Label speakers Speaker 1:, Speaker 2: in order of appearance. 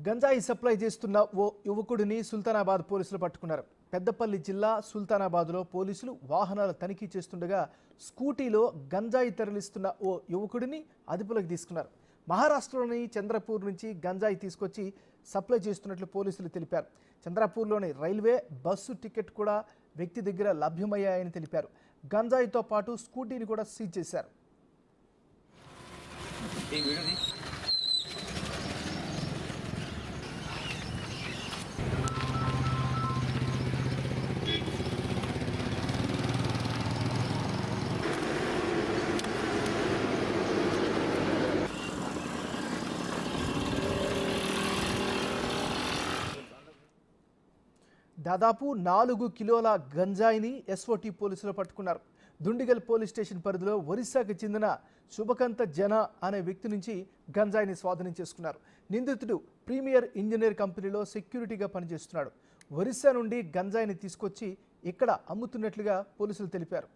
Speaker 1: గంజాయి సప్లై చేస్తున్న ఓ యువకుడిని సుల్తానాబాద్ పోలీసులు పట్టుకున్నారు. పెద్దపల్లి జిల్లా సుల్తానాబాద్లో పోలీసులు వాహనాల తనిఖీ చేస్తుండగా స్కూటీలో గంజాయి తరలిస్తున్న ఓ యువకుడిని అదుపులోకి తీసుకున్నారు. మహారాష్ట్రలోని చంద్రపూర్ నుంచి గంజాయి తీసుకొచ్చి సప్లై చేస్తున్నట్లు పోలీసులు తెలిపారు. చంద్రపూర్లోని రైల్వే బస్సు టికెట్ కూడా వ్యక్తి దగ్గర లభ్యమయ్యాయని తెలిపారు. గంజాయితో పాటు స్కూటీని కూడా సీజ్ చేశారు. దాదాపు 4 కిలోల గంజాయిని ఎస్ఓటీ పోలీసులు పట్టుకున్నారు. దుండిగల్ పోలీస్ స్టేషన్ పరిధిలో ఒరిస్సాకు చెందిన శుభకంత జన అనే వ్యక్తి నుంచి గంజాయిని స్వాధీనం చేసుకున్నారు. నిందితుడు ప్రీమియర్ ఇంజనీర్ కంపెనీలో సెక్యూరిటీగా పనిచేస్తున్నాడు. ఒరిస్సా నుండి గంజాయిని తీసుకొచ్చి ఇక్కడ అమ్ముతున్నట్లుగా పోలీసులు తెలిపారు.